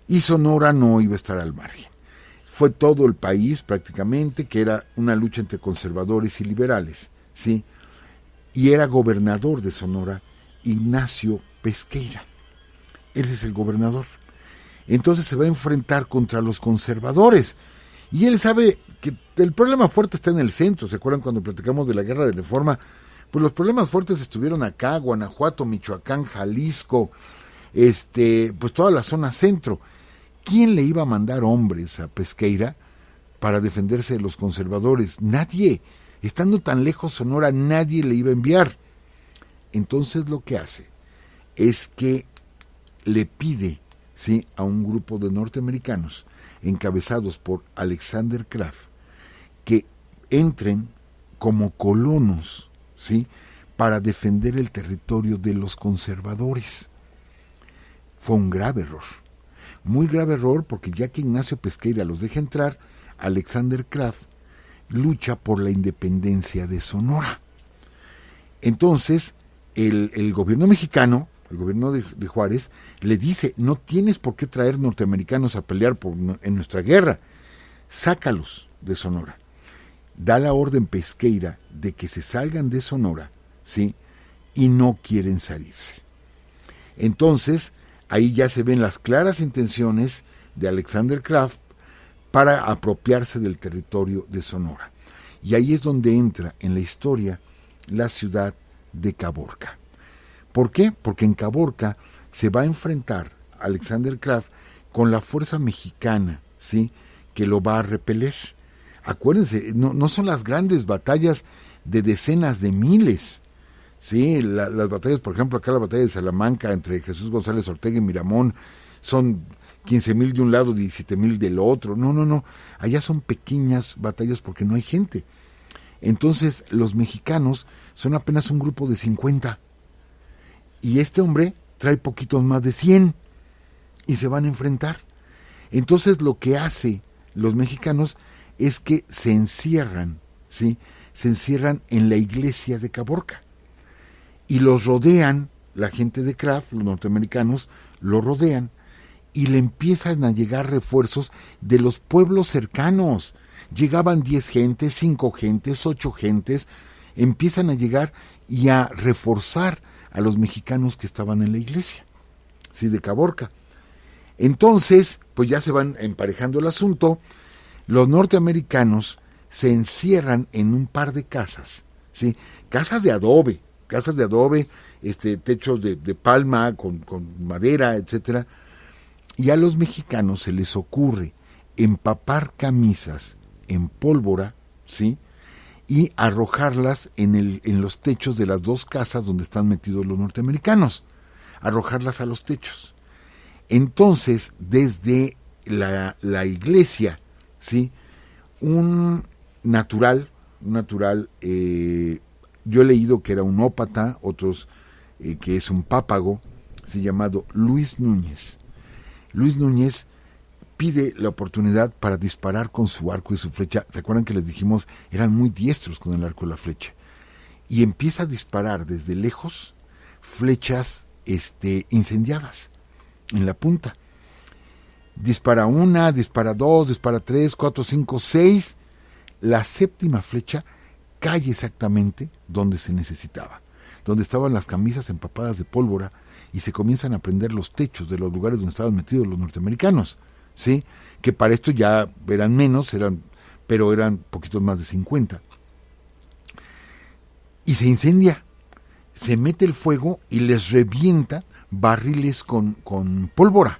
y Sonora no iba a estar al margen. Fue todo el país prácticamente, que era una lucha entre conservadores y liberales, ¿sí? Y era gobernador de Sonora Ignacio Pesqueira. Él es el gobernador. Entonces se va a enfrentar contra los conservadores. Y él sabe que el problema fuerte está en el centro. ¿Se acuerdan cuando platicamos de la Guerra de Reforma? Pues los problemas fuertes estuvieron acá, Guanajuato, Michoacán, Jalisco, pues toda la zona centro. ¿Quién le iba a mandar hombres a Pesqueira para defenderse de los conservadores? Nadie. Estando tan lejos Sonora, nadie le iba a enviar. Entonces lo que hace es que le pide, ¿sí?, a un grupo de norteamericanos encabezados por Alexander Kraft que entren como colonos, ¿sí?, para defender el territorio de los conservadores. Fue un grave error, muy grave error, porque ya que Ignacio Pesqueira los deja entrar, Alexander Kraft lucha por la independencia de Sonora. Entonces el gobierno mexicano, el gobierno de Juárez, le dice: no tienes por qué traer norteamericanos a pelear en nuestra guerra, sácalos de Sonora. Da la orden Pesqueira de que se salgan de Sonora, ¿sí?, y no quieren salirse. Entonces ahí ya se ven las claras intenciones de Alexander Kraft para apropiarse del territorio de Sonora. Y ahí es donde entra en la historia la ciudad de Caborca. ¿Por qué? Porque en Caborca se va a enfrentar Alexander Kraft con la fuerza mexicana, ¿sí?, que lo va a repeler. Acuérdense, no son las grandes batallas de decenas de miles. Sí, las batallas, por ejemplo, acá la batalla de Salamanca entre Jesús González Ortega y Miramón son 15,000 de un lado, 17,000 del otro. No. Allá son pequeñas batallas porque no hay gente. Entonces, los mexicanos son apenas un grupo de 50. Y este hombre trae poquitos más de 100. Y se van a enfrentar. Entonces, lo que hace los mexicanos es que se encierran, ¿sí? Se encierran en la iglesia de Caborca. Y los rodean, la gente de Kraft, los norteamericanos, lo rodean y le empiezan a llegar refuerzos de los pueblos cercanos. Llegaban 10 gentes, 5 gentes, 8 gentes, empiezan a llegar y a reforzar a los mexicanos que estaban en la iglesia, ¿sí?, de Caborca. Entonces, pues ya se van emparejando el asunto. Los norteamericanos se encierran en un par de casas, ¿sí?, casas de adobe, techos de palma con madera, etcétera. Y a los mexicanos se les ocurre empapar camisas en pólvora, ¿sí?, y arrojarlas en los techos de las 2 casas donde están metidos los norteamericanos, arrojarlas a los techos. Entonces, desde la iglesia, ¿sí?, un natural, yo he leído que era un ópata, otros que es un pápago, llamado Luis Núñez. Luis Núñez pide la oportunidad para disparar con su arco y su flecha. ¿Se acuerdan que les dijimos? Eran muy diestros con el arco y la flecha. Y empieza a disparar desde lejos flechas incendiadas en la punta. Dispara 1, dispara 2, dispara 3, 4, 5, 6. La 7ª flecha cae exactamente donde se necesitaba, donde estaban las camisas empapadas de pólvora, y se comienzan a prender los techos de los lugares donde estaban metidos los norteamericanos, ¿sí?, que para esto ya eran menos, pero eran poquitos más de 50. Y se incendia, se mete el fuego y les revienta barriles con pólvora.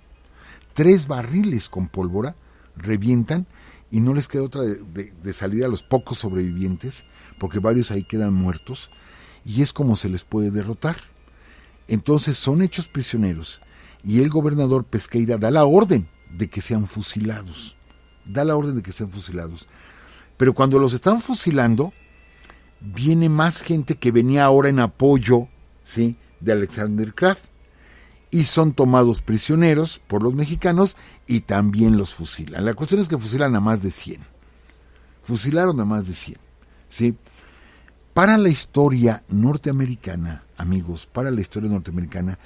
3 barriles con pólvora revientan, y no les queda otra de salir a los pocos sobrevivientes, porque varios ahí quedan muertos, y es como se les puede derrotar. Entonces son hechos prisioneros, y el gobernador Pesqueira da la orden de que sean fusilados. Pero cuando los están fusilando, viene más gente que venía ahora en apoyo, ¿sí?, de Alexander Kraft, y son tomados prisioneros por los mexicanos y también los fusilan. La cuestión es que fusilan a más de 100. Fusilaron a más de 100, ¿sí? Para la historia norteamericana, amigos, para la historia norteamericana,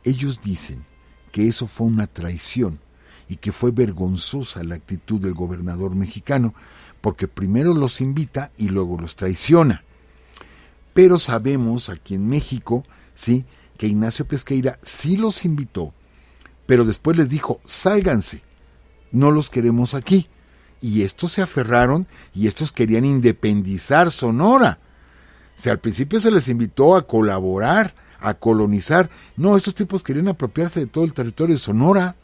ellos dicen que eso fue una traición y que fue vergonzosa la actitud del gobernador mexicano, porque primero los invita y luego los traiciona. Pero sabemos aquí en México, ¿sí?, que Ignacio Pesqueira sí los invitó, pero después les dijo, sálganse, no los queremos aquí. Y estos se aferraron y estos querían independizar Sonora. O sea, al principio se les invitó a colaborar, a colonizar. No, estos tipos querían apropiarse de todo el territorio de Sonora.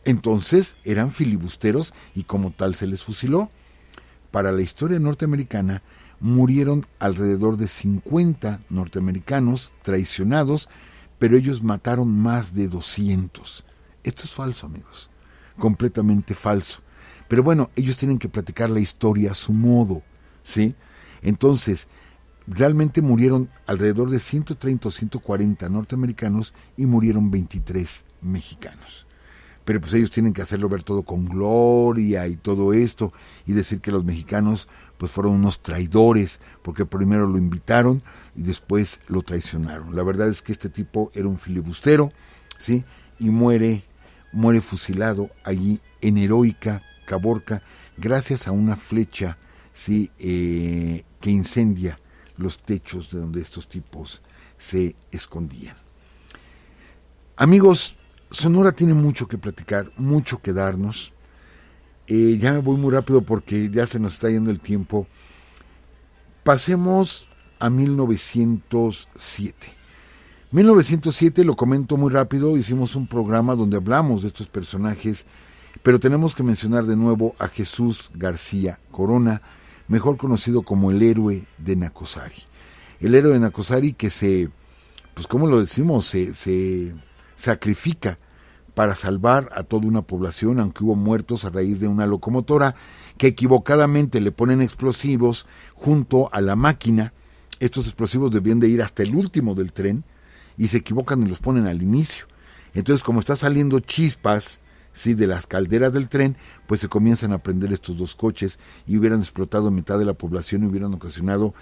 Entonces eran filibusteros y como tal se les fusiló. Para la historia norteamericana murieron alrededor de 50 norteamericanos traicionados, pero ellos mataron más de 200. Esto es falso, amigos, completamente falso. Pero bueno, ellos tienen que platicar la historia a su modo, ¿sí? Entonces, realmente murieron alrededor de 130 o 140 norteamericanos y murieron 23 mexicanos. Pero pues ellos tienen que hacerlo ver todo con gloria y todo esto, y decir que los mexicanos pues fueron unos traidores, porque primero lo invitaron y después lo traicionaron. La verdad es que este tipo era un filibustero, ¿sí? Y muere fusilado allí en Heroica, Caborca, gracias a una flecha, ¿sí?, que incendia los techos de donde estos tipos se escondían. Amigos, Sonora tiene mucho que platicar, mucho que darnos. Ya me voy muy rápido porque ya se nos está yendo el tiempo. Pasemos a 1907. 1907, lo comento muy rápido, hicimos un programa donde hablamos de estos personajes, pero tenemos que mencionar de nuevo a Jesús García Corona, mejor conocido como el héroe de Nacosari. El héroe de Nacosari que pues ¿cómo lo decimos? Se sacrifica para salvar a toda una población, aunque hubo muertos a raíz de una locomotora que equivocadamente le ponen explosivos junto a la máquina. Estos explosivos debían de ir hasta el último del tren y se equivocan y los ponen al inicio. Entonces, como está saliendo chispas, ¿sí?, de las calderas del tren, pues se comienzan a prender estos dos coches y hubieran explotado mitad de la población y hubieran ocasionado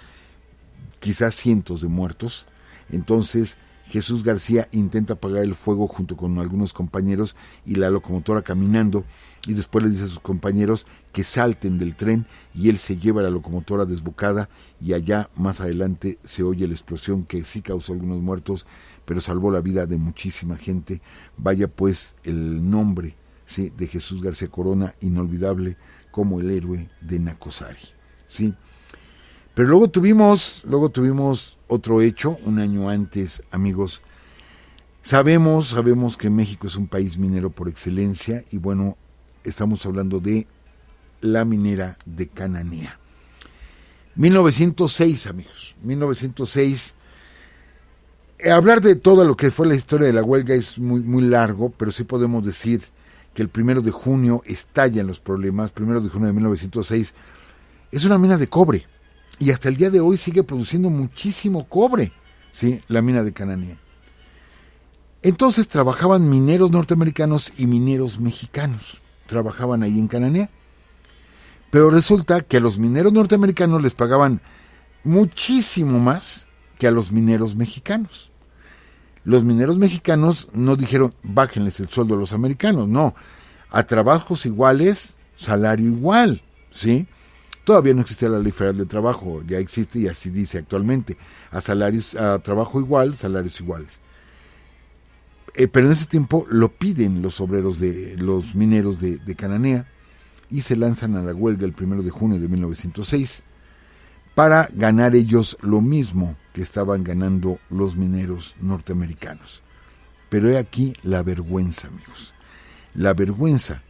quizás cientos de muertos. Entonces Jesús García intenta apagar el fuego junto con algunos compañeros y la locomotora caminando, y después les dice a sus compañeros que salten del tren y él se lleva la locomotora desbocada, y allá más adelante se oye la explosión que sí causó algunos muertos, pero salvó la vida de muchísima gente. Vaya pues el nombre, ¿sí?, de Jesús García Corona, inolvidable como el héroe de Nacosari, ¿sí? Pero luego tuvimos otro hecho, un año antes, amigos. Sabemos que México es un país minero por excelencia, y bueno, estamos hablando de la minera de Cananea. 1906, amigos, 1906. Hablar de todo lo que fue la historia de la huelga es muy, muy largo, pero sí podemos decir que el 1 de junio estallan los problemas. 1 de junio de 1906 es una mina de cobre, y hasta el día de hoy sigue produciendo muchísimo cobre, ¿sí?, la mina de Cananea. Entonces trabajaban mineros norteamericanos y mineros mexicanos, trabajaban ahí en Cananea. Pero resulta que a los mineros norteamericanos les pagaban muchísimo más que a los mineros mexicanos. Los mineros mexicanos no dijeron, bájenles el sueldo a los americanos, no. A trabajos iguales, salario igual, ¿sí? Todavía no existía la Ley Federal de Trabajo, ya existe y así dice actualmente. A trabajo igual, salarios iguales. Pero en ese tiempo lo piden los obreros los mineros de Cananea, y se lanzan a la huelga el 1 de junio de 1906 para ganar ellos lo mismo que estaban ganando los mineros norteamericanos. Pero he aquí la vergüenza, amigos. La vergüenza,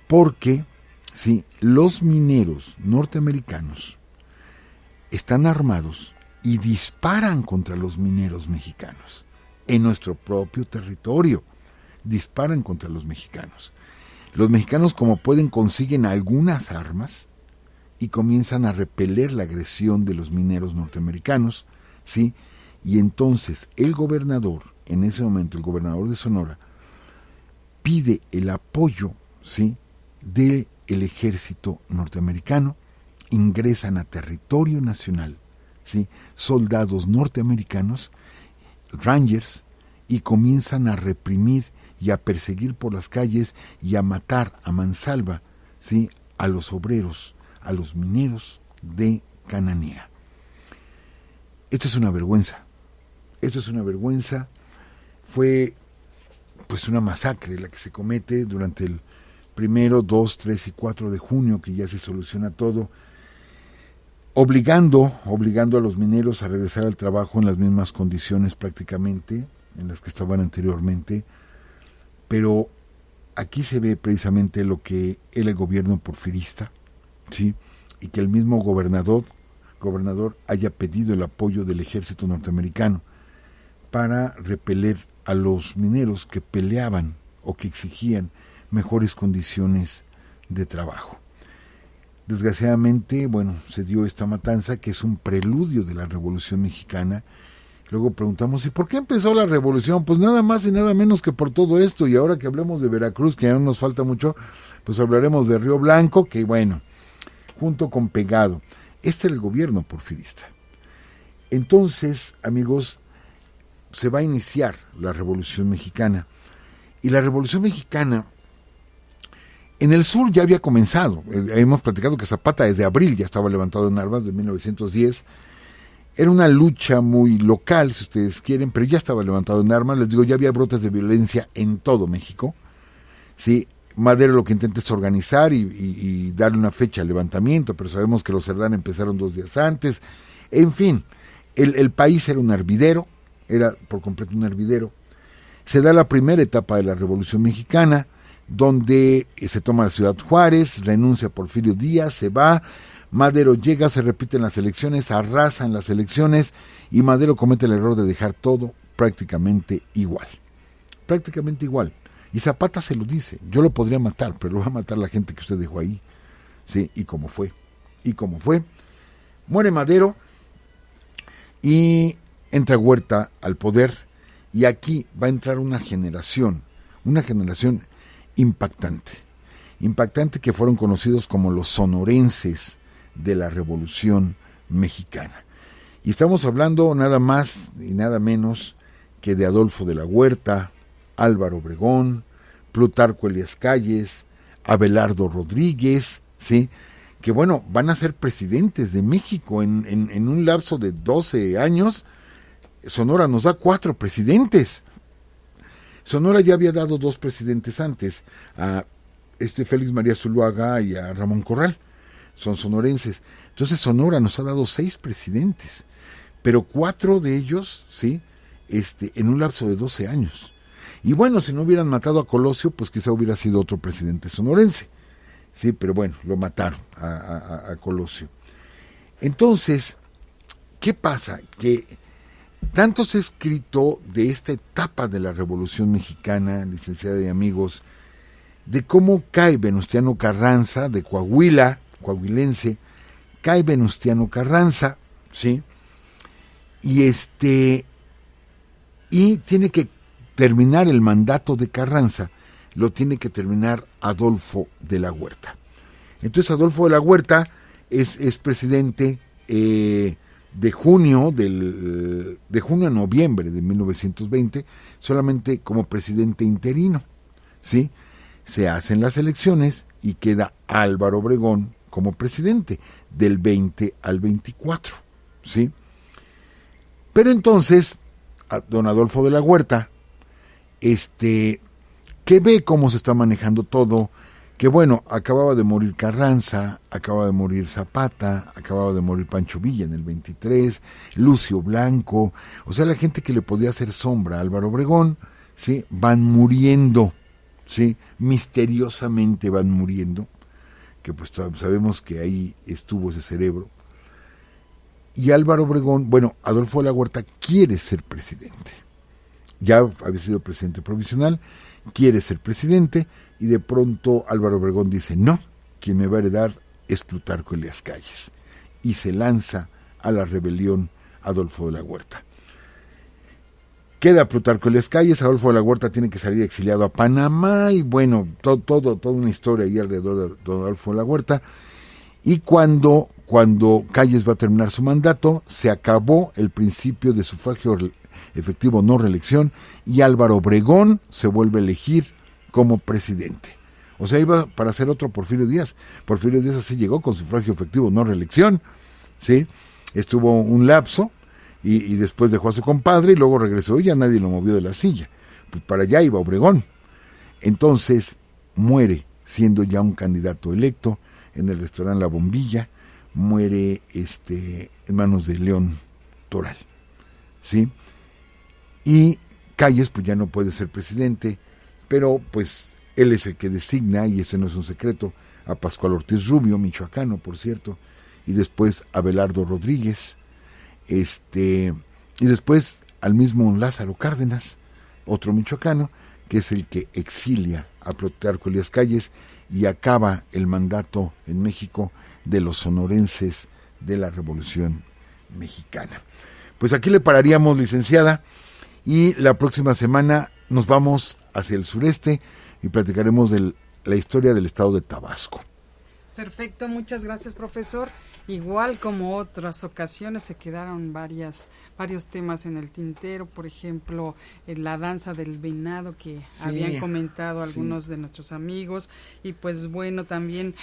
porque sí, los mineros norteamericanos están armados y disparan contra los mineros mexicanos en nuestro propio territorio. Disparan contra los mexicanos. Los mexicanos, como pueden, consiguen algunas armas y comienzan a repeler la agresión de los mineros norteamericanos, ¿sí? Y entonces el gobernador, en ese momento el gobernador de Sonora, pide el apoyo, ¿sí?, del ejército norteamericano. Ingresan a territorio nacional, ¿sí?, soldados norteamericanos, Rangers, y comienzan a reprimir y a perseguir por las calles y a matar a mansalva, ¿sí?, a los obreros, a los mineros de Cananea. Esto es una vergüenza. Esto es una vergüenza. Fue pues una masacre la que se comete durante el 1, 2, 3 y 4 de junio, que ya se soluciona todo, obligando a los mineros a regresar al trabajo en las mismas condiciones prácticamente en las que estaban anteriormente. Pero aquí se ve precisamente lo que era el gobierno porfirista, ¿sí?, y que el mismo gobernador haya pedido el apoyo del ejército norteamericano para repeler a los mineros que peleaban o que exigían mejores condiciones de trabajo. Desgraciadamente, se dio esta matanza que es un preludio de la Revolución Mexicana. Luego preguntamos, ¿y por qué empezó la revolución? Pues nada más y nada menos que por todo esto. Y ahora que hablemos de Veracruz, que ya no nos falta mucho, pues hablaremos de Río Blanco, que junto con Pegado. Este era el gobierno porfirista. Entonces, amigos, se va a iniciar la Revolución Mexicana. Y la Revolución Mexicana, en el sur ya había comenzado. Hemos platicado que Zapata desde abril ya estaba levantado en armas, de 1910. Era una lucha muy local, si ustedes quieren, pero ya estaba levantado en armas. Les digo, ya había brotes de violencia en todo México. ¿Sí? Madero lo que intenta es organizar y darle una fecha al levantamiento, pero sabemos que los Cerdán empezaron 2 días antes. En fin, el país era un hervidero, era por completo un hervidero. Se da la primera etapa de la Revolución Mexicana, donde se toma la ciudad Juárez, renuncia Porfirio Díaz, se va, Madero llega, se repiten las elecciones, arrasan las elecciones y Madero comete el error de dejar todo prácticamente igual. Prácticamente igual. Y Zapata se lo dice, yo lo podría matar, pero lo va a matar la gente que usted dejó ahí. Sí, y como fue. Muere Madero y entra Huerta al poder, y aquí va a entrar una generación impactante que fueron conocidos como los sonorenses de la Revolución Mexicana. Y estamos hablando nada más y nada menos que de Adolfo de la Huerta, Álvaro Obregón, Plutarco Elías Calles, Abelardo Rodríguez, ¿sí?, que van a ser presidentes de México en un lapso de 12 años. Sonora nos da 4 presidentes. Sonora ya había dado 2 presidentes antes, a Félix María Zuluaga y a Ramón Corral. Son sonorenses. Entonces Sonora nos ha dado 6 presidentes, pero 4 de ellos, ¿sí?, en un lapso de 12 años. Y si no hubieran matado a Colosio, pues quizá hubiera sido otro presidente sonorense. Sí, pero lo mataron a Colosio. Entonces, ¿qué pasa? Que tanto se ha escrito de esta etapa de la Revolución Mexicana, licenciada y amigos, de cómo cae Venustiano Carranza, de Coahuila, coahuilense, cae Venustiano Carranza, ¿sí? Y tiene que terminar el mandato de Carranza, lo tiene que terminar Adolfo de la Huerta. Entonces Adolfo de la Huerta es presidente de junio a noviembre de 1920, solamente como presidente interino, ¿sí? Se hacen las elecciones y queda Álvaro Obregón como presidente del 20 al 24, ¿sí? Pero entonces, don Adolfo de la Huerta, que ve cómo se está manejando todo, que acababa de morir Carranza, acababa de morir Zapata, acababa de morir Pancho Villa en el 23, Lucio Blanco, o sea, la gente que le podía hacer sombra a Álvaro Obregón, ¿sí?, van muriendo, ¿sí?, misteriosamente van muriendo, que pues sabemos que ahí estuvo ese cerebro. Y Álvaro Obregón, Adolfo de la Huerta quiere ser presidente. Ya había sido presidente provisional, quiere ser presidente, y de pronto Álvaro Obregón dice, no, quien me va a heredar es Plutarco Elías Calles, y se lanza a la rebelión Adolfo de la Huerta. Queda Plutarco Elías Calles, Adolfo de la Huerta tiene que salir exiliado a Panamá, y bueno, toda una historia ahí alrededor de Adolfo de la Huerta. Y cuando Calles va a terminar su mandato, se acabó el principio de sufragio efectivo no reelección, y Álvaro Obregón se vuelve a elegir como presidente. O sea, iba para ser otro Porfirio Díaz. Porfirio Díaz así llegó con sufragio efectivo no reelección, ¿sí? Estuvo un lapso, y después dejó a su compadre y luego regresó y ya nadie lo movió de la silla. Pues para allá iba Obregón. Entonces muere siendo ya un candidato electo en el restaurante La Bombilla, muere en manos de León Toral, ¿sí? Y Calles pues ya no puede ser presidente, pero pues él es el que designa, y ese no es un secreto, a Pascual Ortiz Rubio, michoacano por cierto, y después a Abelardo Rodríguez, y después al mismo Lázaro Cárdenas, otro michoacano, que es el que exilia a Plutarco Elías Calles y acaba el mandato en México de los sonorenses de la Revolución Mexicana. Pues aquí le pararíamos, licenciada, y la próxima semana nos vamos hacia el sureste y platicaremos de la historia del estado de Tabasco. Perfecto, muchas gracias, profesor. Igual como otras ocasiones se quedaron varios temas en el tintero, por ejemplo, la danza del venado que habían comentado algunos de nuestros amigos, y pues bueno, también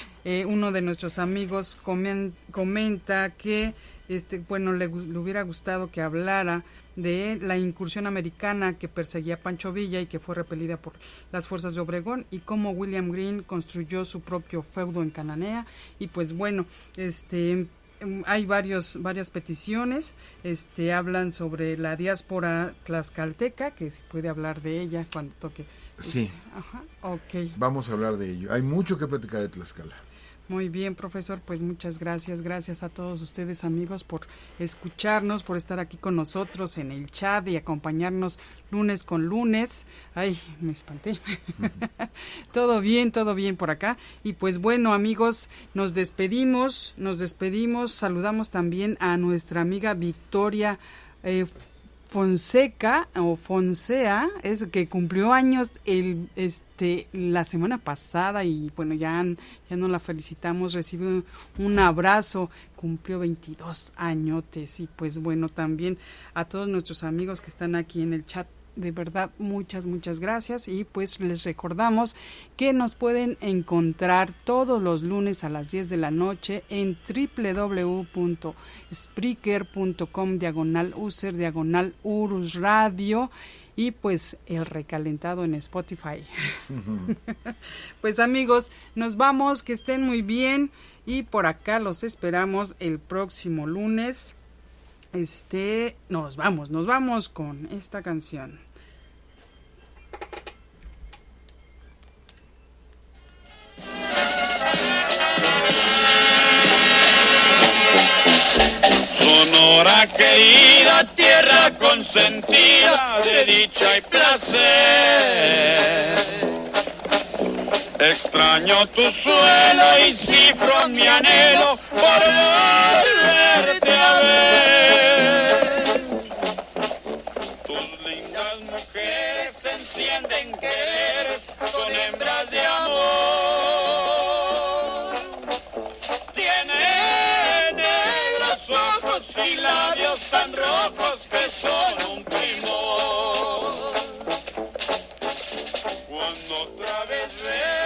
uno de nuestros amigos comenta que le hubiera gustado que hablara de la incursión americana que perseguía a Pancho Villa y que fue repelida por las fuerzas de Obregón, y cómo William Green construyó su propio feudo en Cananea. Y pues bueno, hay varias peticiones, hablan sobre la diáspora tlaxcalteca, que se puede hablar de ella cuando toque. Sí. Ajá, okay. Vamos a hablar de ello. Hay mucho que platicar de Tlaxcala. Muy bien, profesor, pues muchas gracias. Gracias a todos ustedes, amigos, por escucharnos, por estar aquí con nosotros en el chat y acompañarnos lunes con lunes. Ay, me espanté. Todo bien por acá. Y pues bueno, amigos, nos despedimos. Saludamos también a nuestra amiga Victoria Fonsea, es que cumplió años la semana pasada, y bueno, ya no la felicitamos, recibe un abrazo, cumplió 22 añotes. Y pues bueno, también a todos nuestros amigos que están aquí en el chat, de verdad, muchas gracias. Y pues les recordamos que nos pueden encontrar todos los lunes a las 10 de la noche en www.spreaker.com/user/Urus Radio, y pues el recalentado en Spotify. Pues amigos, nos vamos, que estén muy bien, y por acá los esperamos el próximo lunes. Nos vamos con esta canción. Sonora querida, tierra consentida de dicha y placer. Extraño tu suelo y cifro mi anhelo por volverte a ver. Tus lindas mujeres encienden quereres con hembras de amor. Tienen negros ojos y labios tan rojos que son un primor. Cuando otra vez ves